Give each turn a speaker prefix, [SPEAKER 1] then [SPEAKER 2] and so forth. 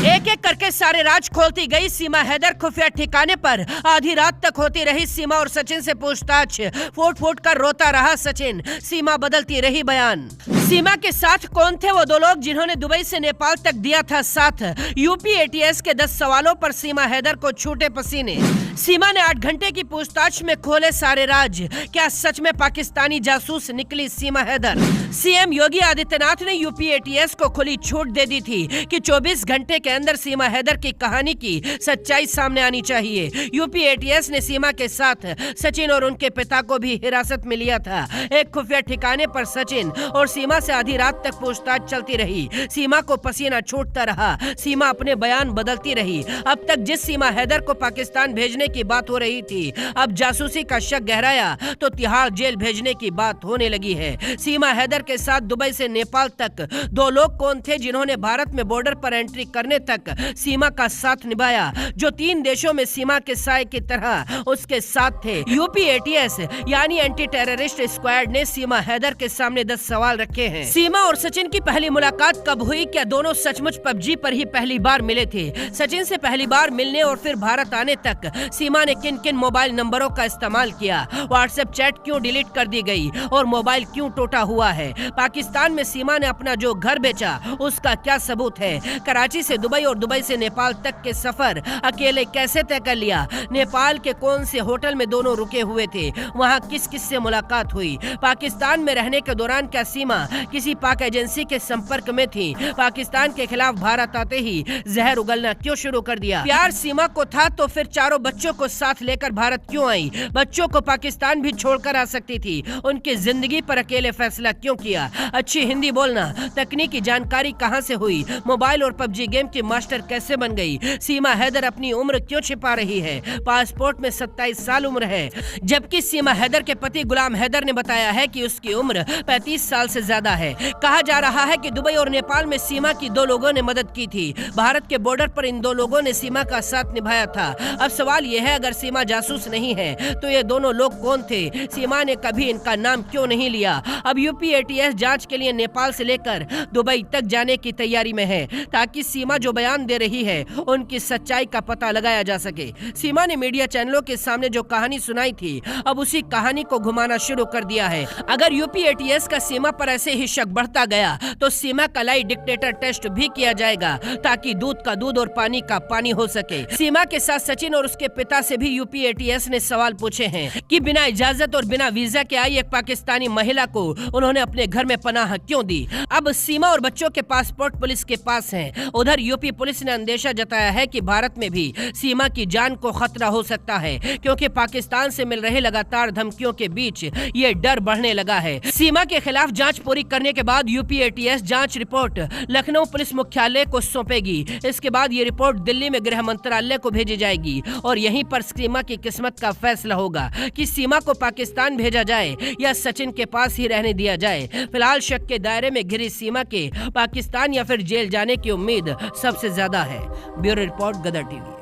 [SPEAKER 1] एक एक करके सारे राज खोलती गई सीमा हैदर। खुफिया ठिकाने पर आधी रात तक होती रही सीमा और सचिन से पूछताछ। फूट फूट कर रोता रहा सचिन, सीमा बदलती रही बयान। सीमा के साथ कौन थे वो दो लोग जिन्होंने दुबई से नेपाल तक दिया था साथ? यूपी एटीएस के 10 सवालों पर सीमा हैदर को छूटे पसीने। सीमा ने 8 घंटे की पूछताछ में खोले सारे राज। क्या सच में पाकिस्तानी जासूस निकली सीमा हैदर? सीएम योगी आदित्यनाथ ने यूपी एटीएस को खुली छूट दे दी थी कि 24 घंटे के अंदर सीमा हैदर की कहानी की सच्चाई सामने आनी चाहिए। यूपी एटीएस ने सीमा के साथ सचिन और उनके पिता को भी हिरासत में लिया था। एक खुफिया ठिकाने पर सचिन और सीमा से आधी रात तक पूछताछ चलती रही। सीमा को पसीना छूटता रहा, सीमा अपने बयान बदलती रही। अब तक जिस सीमा हैदर को पाकिस्तान भेजने की बात हो रही थी, अब जासूसी का शक गहराया तो तिहाड़ जेल भेजने की बात होने लगी है। सीमा हैदर के साथ दुबई से नेपाल तक 2 लोग कौन थे जिन्होंने भारत में बॉर्डर पर एंट्री करने तक सीमा का साथ निभाया, जो 3 देशों में सीमा के साए की तरह उसके साथ थे? यूपी एटीएस यानी एंटी टेररिस्ट स्क्वाड ने सीमा हैदर के सामने 10 सवाल रखे हैं। सीमा और सचिन की पहली मुलाकात कब हुई? क्या दोनों सचमुच पबजी पर ही पहली बार मिले थे? सचिन से पहली बार मिलने और फिर भारत आने तक सीमा ने किन किन मोबाइल नंबरों का इस्तेमाल किया? व्हाट्सएप चैट क्यों डिलीट कर दी गई और मोबाइल क्यों टूटा हुआ है? पाकिस्तान में सीमा ने अपना जो घर बेचा उसका क्या सबूत है? कराची से दुबई और दुबई से नेपाल तक के सफर अकेले कैसे तय कर लिया? नेपाल के कौन से होटल में दोनों रुके हुए थे? वहां किस किस से मुलाकात हुई? पाकिस्तान में रहने के दौरान क्या सीमा किसी पाक एजेंसी के संपर्क में थी? पाकिस्तान के खिलाफ भारत आते ही जहर उगलना क्यों शुरू कर दिया? प्यार सीमा को था तो फिर चारों बच्चों को साथ लेकर भारत क्यों आई? बच्चों को पाकिस्तान भी छोड़कर आ सकती थी, उनकी जिंदगी पर अकेले फैसला क्यों किया? अच्छी हिंदी बोलना, तकनीकी जानकारी कहां से हुई? मोबाइल और पबजी गेम की मास्टर कैसे बन गई? सीमा हैदर अपनी उम्र क्यों छिपा रही है? पासपोर्ट में 27 साल उम्र है, जबकि सीमा हैदर के पति गुलाम हैदर ने बताया है कि उसकी उम्र 35 साल से ज्यादा है। कहा जा रहा है कि दुबई और नेपाल में सीमा की 2 लोगों ने मदद की थी। भारत के बॉर्डर पर इन 2 लोगों ने सीमा का साथ निभाया था। अब सवाल यह है, अगर सीमा जासूस नहीं है तो ये दोनों लोग कौन थे? सीमा ने कभी इनका नाम क्यों नहीं लिया? अब यूपी एटीएस जांच के लिए नेपाल से लेकर दुबई तक जाने की तैयारी में है, ताकि सीमा जो बयान दे रही है उनकी सच्चाई का पता लगाया जा सके। सीमा ने मीडिया चैनलों के सामने जो कहानी सुनाई थी, अब उसी कहानी को घुमाना शुरू कर दिया है। अगर यूपी एटीएस का सीमा पर ऐसे ही शक बढ़ता गया तो सीमा का लाई डिक्टेटर टेस्ट भी किया जाएगा, ताकि दूध का दूध और पानी का पानी हो सके। सीमा के साथ सचिन और उसके पिता से भी यूपी एटीएस ने सवाल पूछे हैं कि बिना इजाजत और बिना वीजा के आई एक पाकिस्तानी महिला को उन्होंने अपने घर में पनाह क्यों दी? अब सीमा और बच्चों के पासपोर्ट पुलिस के पास हैं। उधर यूपी पुलिस ने अंदेशा जताया है कि भारत में भी सीमा की जान को खतरा हो सकता है, क्योंकि पाकिस्तान से मिल रहे लगातार धमकियों के बीच ये डर बढ़ने लगा है। सीमा के खिलाफ जांच पूरी करने के बाद यूपी एटीएस जांच रिपोर्ट लखनऊ पुलिस मुख्यालय को सौंपेगी। इसके बाद ये रिपोर्ट दिल्ली में गृह मंत्रालय को भेजी जाएगी और यहीं पर सीमा की किस्मत का फैसला होगा कि सीमा को पाकिस्तान भेजा जाए या सचिन के पास ही रहने दिया जाए। फिलहाल शक के दायरे में घिरी सीमा के पाकिस्तान या फिर जेल जाने की उम्मीद सबसे ज्यादा है। ब्यूरो रिपोर्ट, गदर टीवी।